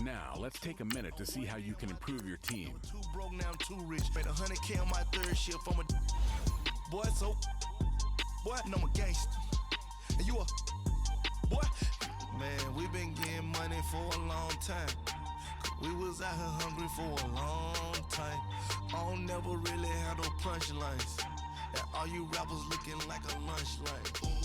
Now, let's take a minute to see how you can improve your team. Too broke, now I'm too rich. Made 100K on my third shift. I'm a boy, so boy, and I'm a gangster. And you a boy. Man, we been getting money for a long time. We was out here hungry for a long time. I don't never really have no punchlines. And all you rappers looking like a lunch line.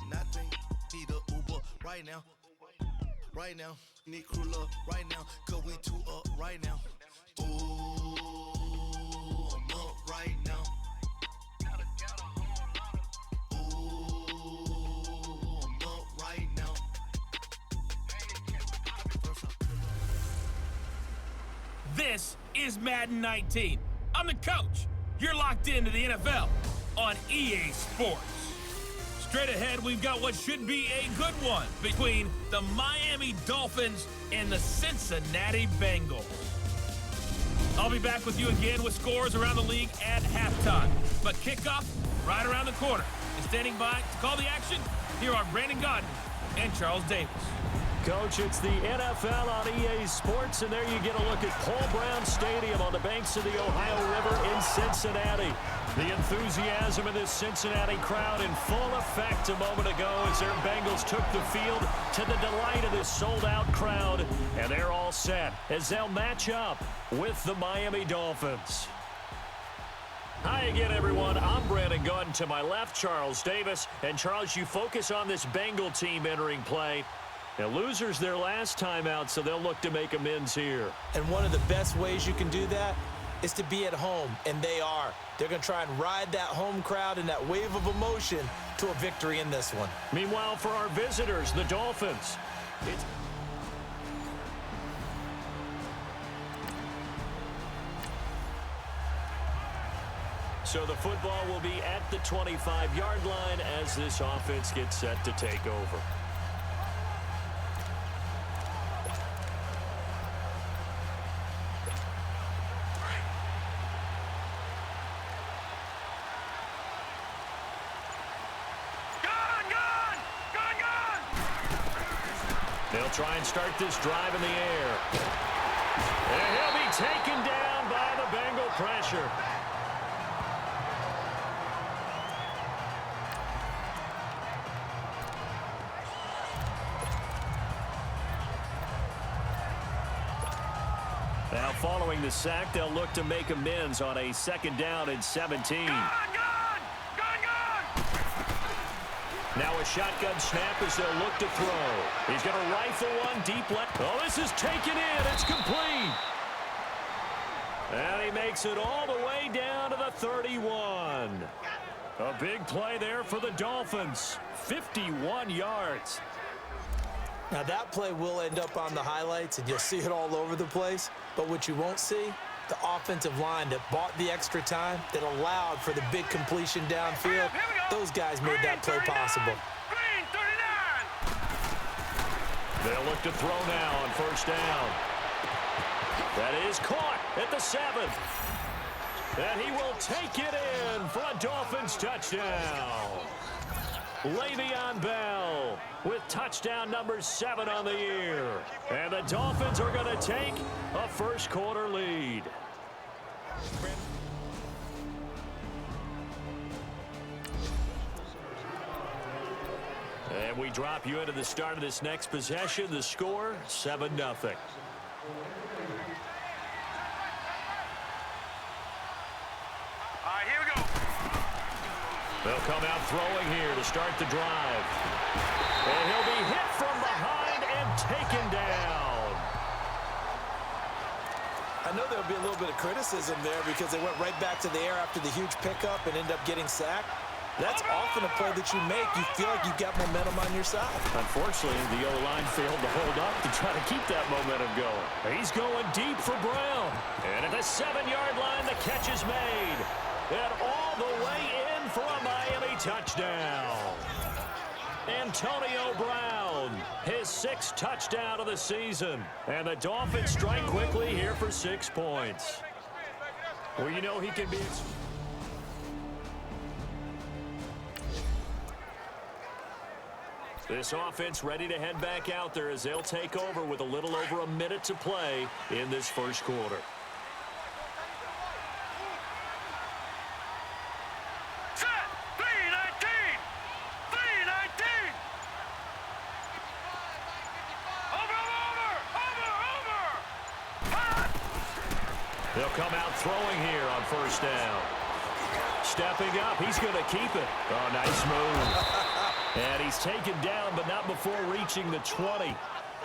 Nothing, need a Uber right now. Right now, need crew up right now. Cause we two up right now. Ooh, I'm up right now. Ooh, I'm up right now. This is Madden 19. I'm the coach. You're locked into the NFL on EA Sports. Straight ahead, we've got what should be a good one between the Miami Dolphins and the Cincinnati Bengals. I'll be back with you again with scores around the league at halftime. But kickoff right around the corner. And standing by to call the action, here are Brandon Godden and Charles Davis. Coach, it's the NFL on EA Sports, and there you get a look at Paul Brown Stadium on the banks of the Ohio River in Cincinnati. The enthusiasm in this Cincinnati crowd in full effect a moment ago as their Bengals took the field to the delight of this sold-out crowd, and they're all set as they'll match up with the Miami Dolphins. Hi again, everyone. I'm Brandon Godden. To my left, Charles Davis. And, Charles, you focus on this Bengal team entering play. Now, losers their last time out, so they'll look to make amends here. And one of the best ways you can do that is to be at home, and they are. They're going to try and ride that home crowd and that wave of emotion to a victory in this one. Meanwhile, for our visitors, the Dolphins, so the football will be at the 25-yard line as this offense gets set to take over. They'll try and start this drive in the air. And he'll be taken down by the Bengal pressure. Now following the sack, they'll look to make amends on a 2nd down and 17. Now a shotgun snap as they'll look to throw. He's going to rifle one deep left. Oh, this is taken in. It's complete. And he makes it all the way down to the 31. A big play there for the Dolphins. 51 yards. Now that play will end up on the highlights, and you'll see it all over the place. But what you won't see, the offensive line that bought the extra time, that allowed for the big completion downfield. Those guys made that play possible. They'll look to throw now on 1st down. That is caught at the 7th. And he will take it in for a Dolphins touchdown. Le'Veon Bell with touchdown number 7 on the year. And the Dolphins are going to take a 1st quarter lead. And we drop you into the start of this next possession. The score, 7-0. Here we go. They'll come out throwing here to start the drive. And he'll be hit from behind and taken down. I know there'll be a little bit of criticism there because they went right back to the air after the huge pickup and ended up getting sacked. That's often a play that you make. You feel like you've got momentum on your side. Unfortunately, the O-line failed to hold up to try to keep that momentum going. He's going deep for Brown. And at the 7-yard line, the catch is made. And all the way in for a Miami touchdown. Antonio Brown, his 6th touchdown of the season. And the Dolphins strike quickly here for 6 points. Well, you know he can be... This offense ready to head back out there as they'll take over with a little over a minute to play in this first quarter. Set! 319! 319! Over! They'll come out throwing here on first down. Stepping up, he's going to keep it. Oh, nice move. And he's taken down, but not before reaching the 20.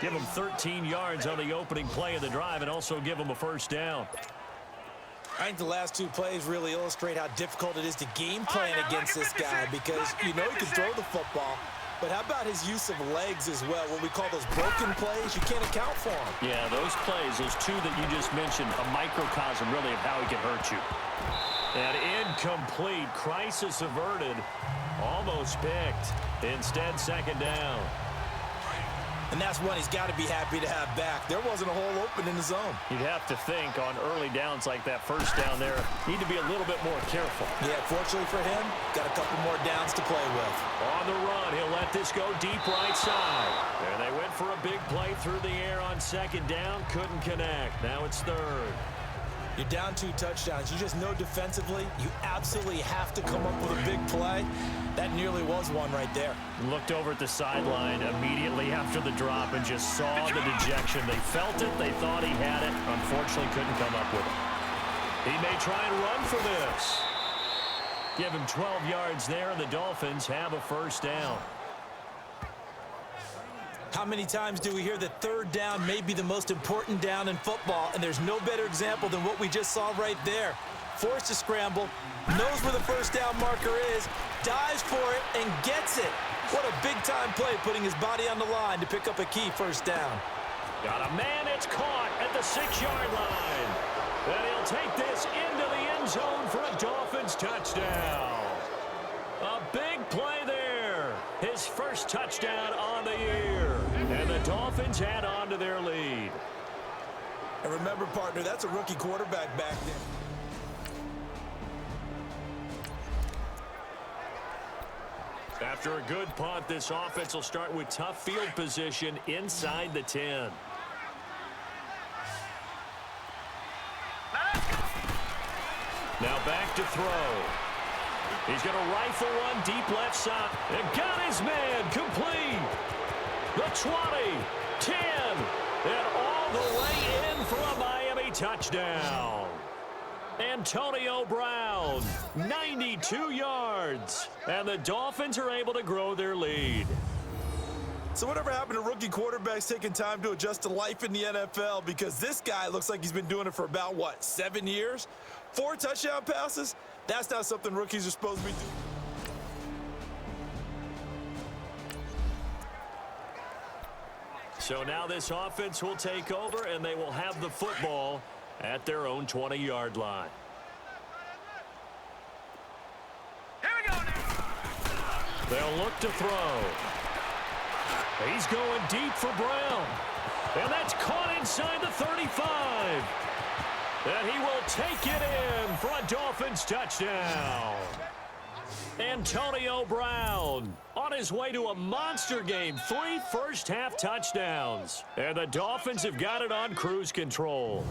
Give him 13 yards on the opening play of the drive and also give him a first down. I think the last two plays really illustrate how difficult it is to game plan against this guy because you know he can throw the football, but how about his use of legs as well? What we call those broken plays, you can't account for them. Yeah, those plays, those two that you just mentioned, a microcosm really of how he can hurt you. And incomplete, crisis averted, almost picked. Instead, second down. And that's one he's got to be happy to have back. There wasn't a hole open in the zone. You'd have to think on early downs like that first down there, need to be a little bit more careful. Yeah, fortunately for him, got a couple more downs to play with. On the run, he'll let this go deep right side. And they went for a big play through the air on second down, couldn't connect. Now it's third. You're down 2 touchdowns. You just know defensively you absolutely have to come up with a big play. That nearly was one right there. Looked over at the sideline immediately after the drop and just saw the dejection. They felt it. They thought he had it. Unfortunately, couldn't come up with it. He may try and run for this. Give him 12 yards there, and the Dolphins have a first down. How many times do we hear that third down may be the most important down in football, and there's no better example than what we just saw right there. Forced to scramble, knows where the first down marker is, dives for it, and gets it. What a big-time play, putting his body on the line to pick up a key first down. Got a man, it's caught at the 6-yard line. And he'll take this into the end zone for a Dolphins touchdown. A big play there. His first touchdown on the year. And the Dolphins add on to their lead. And remember, partner, that's a rookie quarterback back there. After a good punt, this offense will start with tough field position inside the 10. Now back to throw. He's going to rifle one deep left side. And got his man complete. The 20, 10, and all the way in for a Miami touchdown. Antonio Brown, 92 yards. And the Dolphins are able to grow their lead. So whatever happened to rookie quarterbacks taking time to adjust to life in the NFL? Because this guy looks like he's been doing it for about, 7 years? 4 touchdown passes? That's not something rookies are supposed to be doing. So now this offense will take over, and they will have the football at their own 20-yard line. Here we go now. They'll look to throw. He's going deep for Brown. And that's caught inside the 35. And he will take it in for a Dolphins touchdown. Antonio Brown on his way to a monster game. 3 first-half touchdowns. And the Dolphins have got it on cruise control.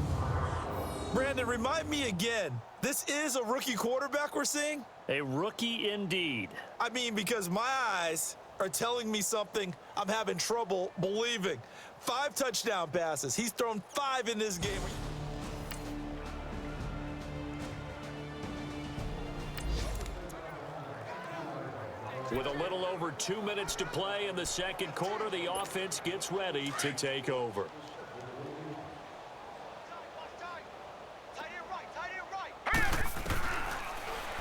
Brandon, remind me again, this is a rookie quarterback we're seeing? A rookie indeed. I mean, because my eyes are telling me something I'm having trouble believing. 5 touchdown passes. He's thrown 5 in this game. With a little over 2 minutes to play in the second quarter, the offense gets ready to take over.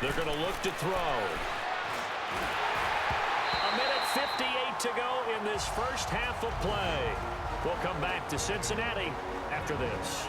They're going to look to throw. A minute 58 to go in this first half of play. We'll come back to Cincinnati after this.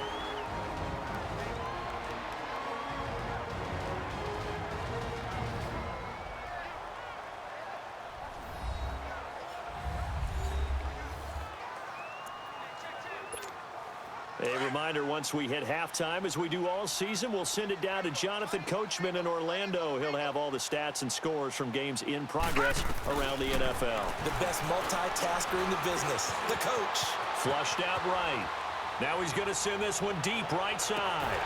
A reminder, once we hit halftime, as we do all season, we'll send it down to Jonathan Coachman in Orlando. He'll have all the stats and scores from games in progress around the NFL. The best multitasker in the business, the coach. Flushed out right. Now he's going to send this one deep right side.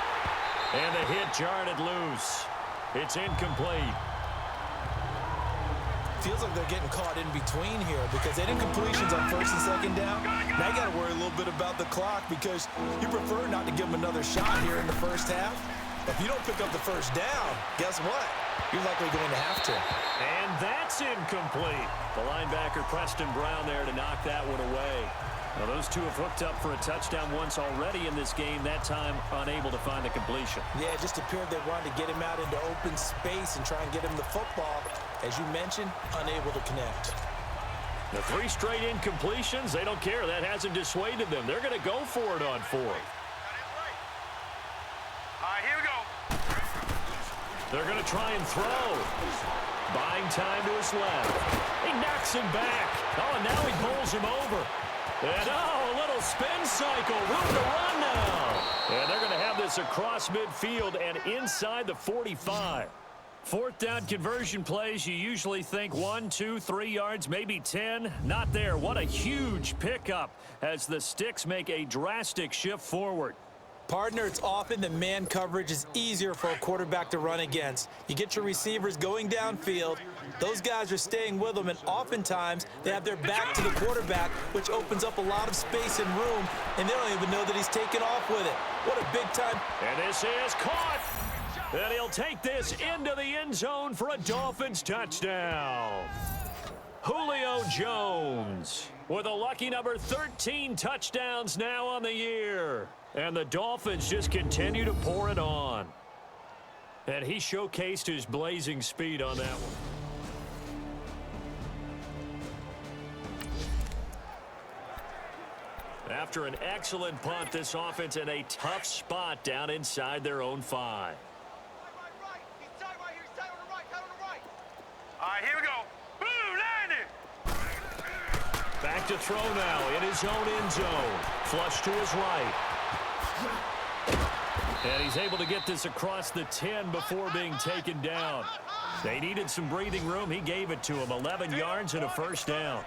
And the hit jarred it loose. It's incomplete. Feels like they're getting caught in between here because they didn't completions on first and second down. Now you got to worry a little bit about the clock because you prefer not to give them another shot here in the first half. If you don't pick up the first down, guess what? You're likely going to have to. And that's incomplete. The linebacker Preston Brown there to knock that one away. Now those two have hooked up for a touchdown once already in this game, that time unable to find the completion. Yeah, it just appeared they wanted to get him out into open space and try and get him the football. As you mentioned, unable to connect. The 3 straight incompletions, they don't care. That hasn't dissuaded them. They're going to go for it on 4th. All right, here we go. They're going to try and throw. Buying time to his left. He knocks him back. Oh, and now he pulls him over. And, oh, a little spin cycle. Room to run now. And they're going to have this across midfield and inside the 45. 4th down conversion plays, you usually think 1, 2, 3 yards, maybe 10. Not there. What a huge pickup as the sticks make a drastic shift forward. Partner, it's often that man coverage is easier for a quarterback to run against. You get your receivers going downfield. Those guys are staying with them, and oftentimes they have their back to the quarterback, which opens up a lot of space and room, and they don't even know that he's taken off with it. What a big time. And this is caught. And he'll take this into the end zone for a Dolphins touchdown. Julio Jones with a lucky number 13 touchdowns now on the year. And the Dolphins just continue to pour it on. And he showcased his blazing speed on that one. After an excellent punt, this offense in a tough spot down inside their own 5. All right, here we go. Boom, landed. Back to throw now in his own end zone. Flush to his right. And he's able to get this across the 10 before being taken down. They needed some breathing room. He gave it to him. 11 yards and a first down.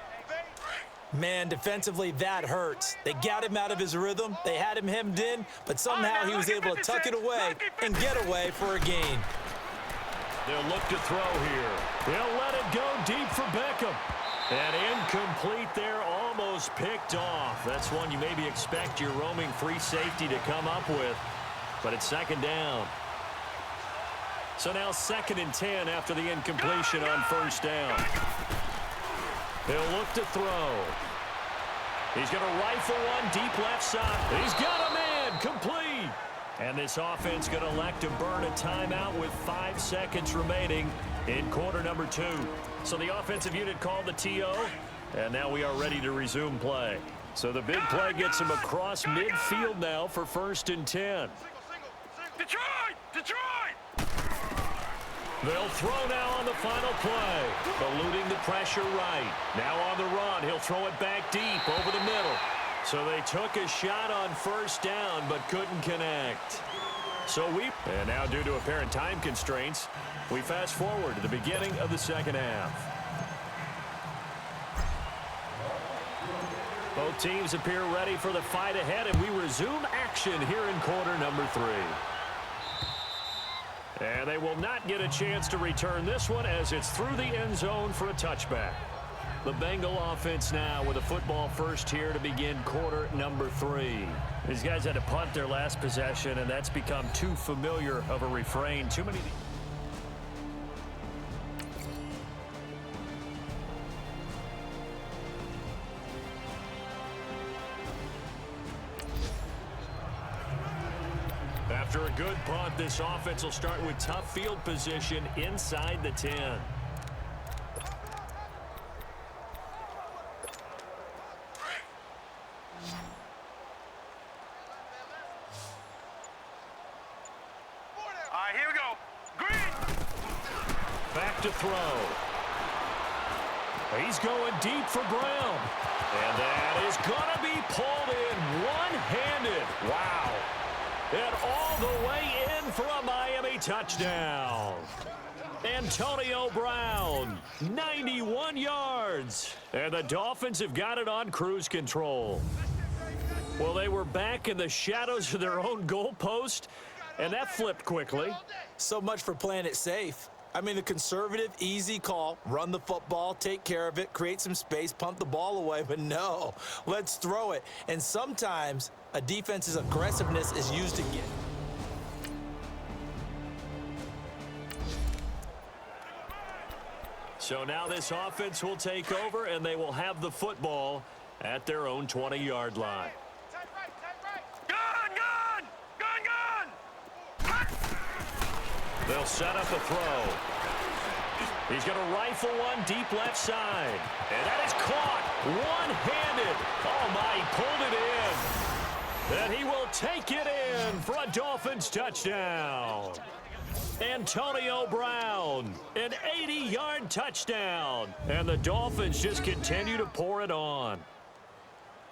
Man, defensively, that hurts. They got him out of his rhythm. They had him hemmed in, but somehow he was able to tuck it away and get away for a gain. They'll look to throw here. They'll let it go deep for Beckham. And incomplete there, almost picked off. That's one you maybe expect your roaming free safety to come up with. But it's 2nd down. So now 2nd and 10 after the incompletion on 1st down. He'll look to throw. He's going to rifle one deep left side. He's got a man, complete. And this offense going to elect to burn a timeout with 5 seconds remaining in quarter number 2. So the offensive unit called the TO, and now we are ready to resume play. So the big play gets him across midfield now for 1st and 10. Detroit! Detroit! They'll throw now on the final play, eluding the pressure right. Now on the run, he'll throw it back deep over the middle. So they took a shot on 1st down, but couldn't connect. And now due to apparent time constraints, we fast forward to the beginning of the 2nd half. Both teams appear ready for the fight ahead, and we resume action here in quarter number 3. And they will not get a chance to return this one as it's through the end zone for a touchback. The Bengal offense now with a football first here to begin quarter number 3. These guys had to punt their last possession, and that's become too familiar of a refrain. Too many. After a good punt, this offense will start with tough field position inside the 10. All right, here we go. Green. Back to throw. He's going deep for Brown. And that is going to be pulled in one-handed. Wow. And all the way in for a Miami touchdown. Antonio Brown, 91 yards. And the Dolphins have got it on cruise control. Well, they were back in the shadows of their own goalpost, and that flipped quickly. So much for playing it safe. I mean, the conservative, easy call, run the football, take care of it, create some space, punt the ball away. But no, let's throw it. And sometimes a defense's aggressiveness is used again. So now this offense will take over, and they will have the football at their own 20-yard line. They'll set up a throw. He's going to rifle one deep left side. And that is caught one-handed. Oh, my, he pulled it in. And he will take it in for a Dolphins touchdown. Antonio Brown, an 80-yard touchdown. And the Dolphins just continue to pour it on.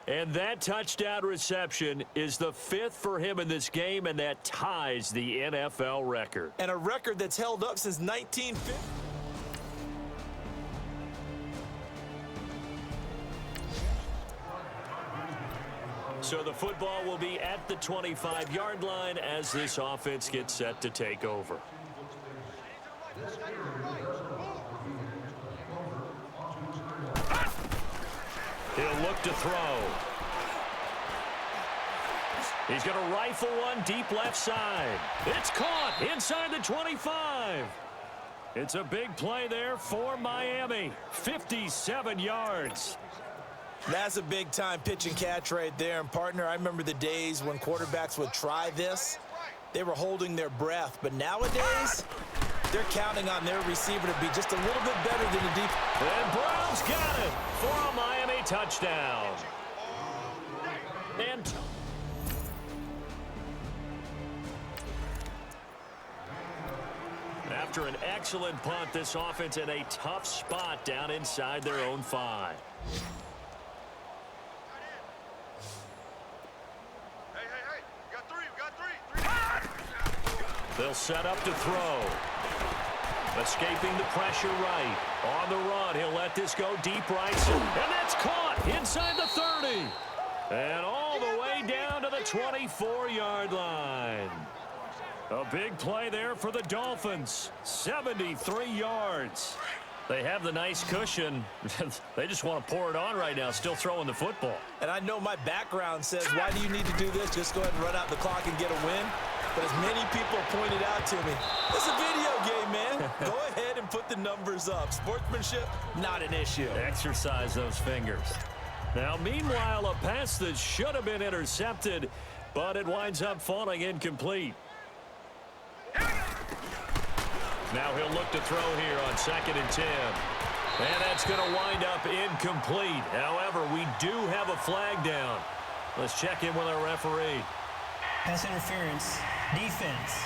And that touchdown reception is the 5th for him in this game, and that ties the NFL record. And a record that's held up since 1950. So the football will be at the 25-yard line as this offense gets set to take over. He'll look to throw. He's going to rifle one deep left side. It's caught inside the 25. It's a big play there for Miami. 57 yards. That's a big-time pitch and catch right there. And, partner, I remember the days when quarterbacks would try this. They were holding their breath. But nowadays, they're counting on their receiver to be just a little bit better than the defense. And Brown's got it for a Miami touchdown. And after an excellent punt, this offense in a tough spot down inside their own 5. They'll set up to throw. Escaping the pressure right. On the run, he'll let this go deep right. And that's caught inside the 30. And all the way down to the 24-yard line. A big play there for the Dolphins. 73 yards. They have the nice cushion. They just want to pour it on right now, still throwing the football. And I know my background says, why do you need to do this? Just go ahead and run out the clock and get a win. But as many people pointed out to me, it's a video game, man. Go ahead and put the numbers up. Sportsmanship, not an issue. Exercise those fingers. Now, meanwhile, a pass that should have been intercepted, but it winds up falling incomplete. Now he'll look to throw here on 2nd and 10. And that's going to wind up incomplete. However, we do have a flag down. Let's check in with our referee. Pass interference. Defense.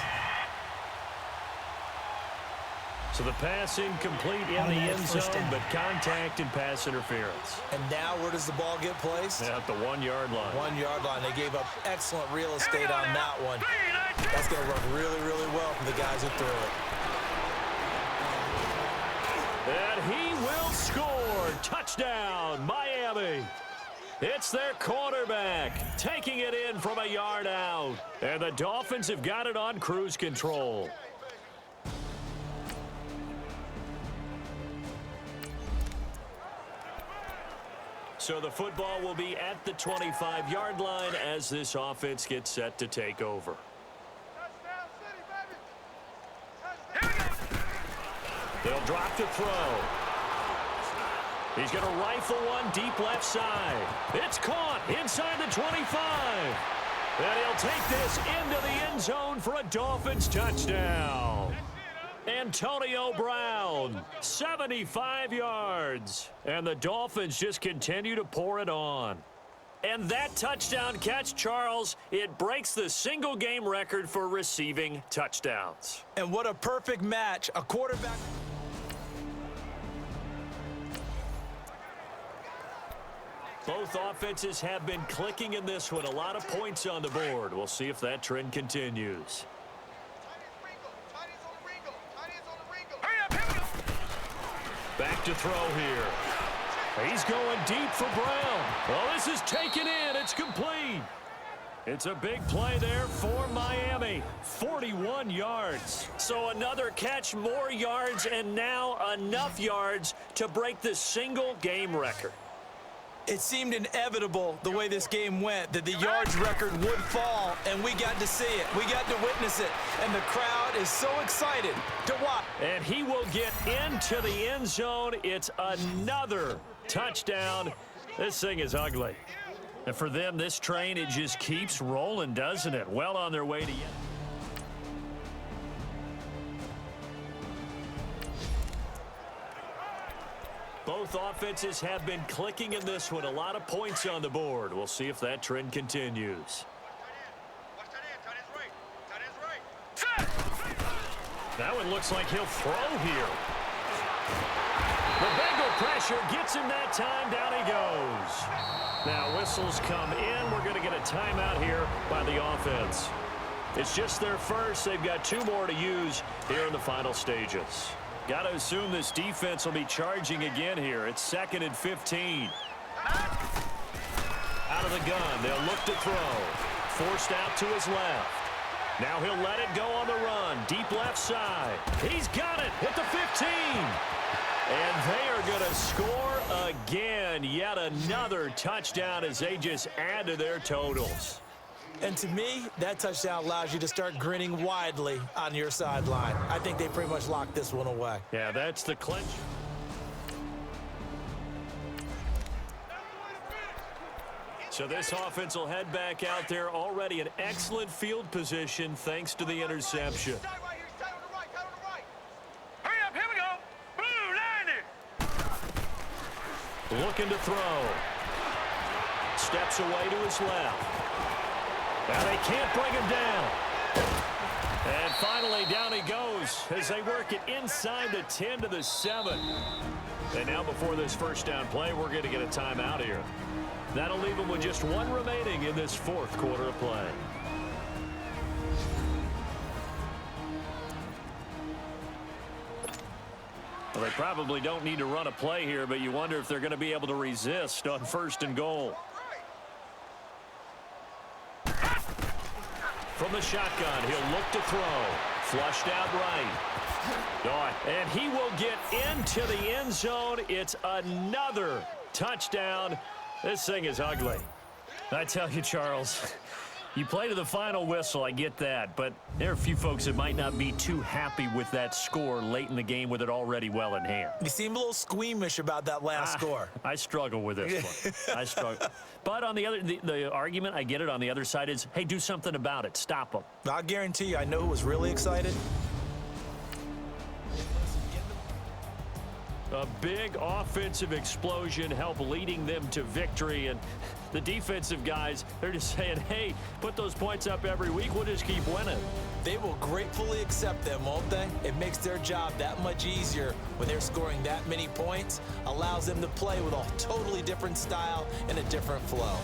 So the pass incomplete in the end zone, but contact and pass interference. And now where does the ball get placed? At the 1-yard line. 1-yard line. They gave up excellent real estate on that one. That's going to work really, really well for the guys who threw it. And he will score. Touchdown, Miami. It's their quarterback taking it in from a yard out. And the Dolphins have got it on cruise control. So the football will be at the 25-yard line as this offense gets set to take over. They'll drop to throw. He's going to rifle one deep left side. It's caught inside the 25. And he'll take this into the end zone for a Dolphins touchdown. Antonio Brown, 75 yards. And the Dolphins just continue to pour it on. And that touchdown catch, Charles, it breaks the single-game record for receiving touchdowns. And what a perfect match. A quarterback. Both offenses have been clicking in this one. A lot of points on the board. We'll see if that trend continues. Back to throw here. He's going deep for Brown. Well, this is taken in. It's complete. It's a big play there for Miami. 41 yards. So another catch, more yards, and now enough yards to break the single-game record. It seemed inevitable the way this game went that the yards record would fall, and we got to see it. We got to witness it, and the crowd is so excited to watch. And he will get into the end zone. It's another touchdown. This thing is ugly. And for them, this train, it just keeps rolling, doesn't it? Well on their way to... Both offenses have been clicking in this one. A lot of points on the board. We'll see if that trend continues. That one looks like he'll throw here. The Bengal pressure gets him that time. Down he goes. Now whistles come in. We're going to get a timeout here by the offense. It's just their first. They've got 2 more to use here in the final stages. Got to assume this defense will be charging again here. It's 2nd and 15. Out of the gun. They'll look to throw. Forced out to his left. Now he'll let it go on the run. Deep left side. He's got it at the 15. And they are going to score again. Yet another touchdown as they just add to their totals. And to me, that touchdown allows you to start grinning widely on your sideline. I think they pretty much locked this one away. Yeah, that's the clinch. So this offense will head back out there, already in excellent field position thanks to the interception. Hurry up, here we go. Blue, line it. Looking to throw. Steps away to his left. Now they can't bring him down. And finally down he goes as they work it inside the 10 to the 7. And now before this first down play, we're going to get a timeout here. That'll leave them with just 1 remaining in this 4th quarter of play. Well, they probably don't need to run a play here, but you wonder if they're going to be able to resist on 1st and goal. From the shotgun, he'll look to throw. Flushed out right. And he will get into the end zone. It's another touchdown. This thing is ugly. I tell you, Charles, you play to the final whistle, I get that, but there are a few folks that might not be too happy with that score late in the game with it already well in hand. You seem a little squeamish about that last score. I struggle with this one. I struggle. But on the other, the argument, I get it, on the other side is, hey, do something about it. Stop them. I'll guarantee you, I know who was really excited. A big offensive explosion helped leading them to victory, and the defensive guys, they're just saying, hey, put those points up every week, we'll just keep winning. They will gratefully accept them, won't they? It makes their job that much easier when they're scoring that many points, allows them to play with a totally different style and a different flow.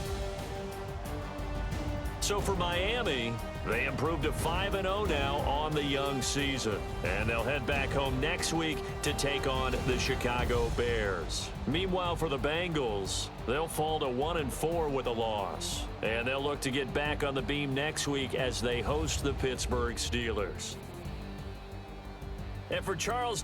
So for Miami, they improved to 5-0 now on the young season. And they'll head back home next week to take on the Chicago Bears. Meanwhile, for the Bengals, they'll fall to 1-4 with a loss. And they'll look to get back on the beam next week as they host the Pittsburgh Steelers. And for Charles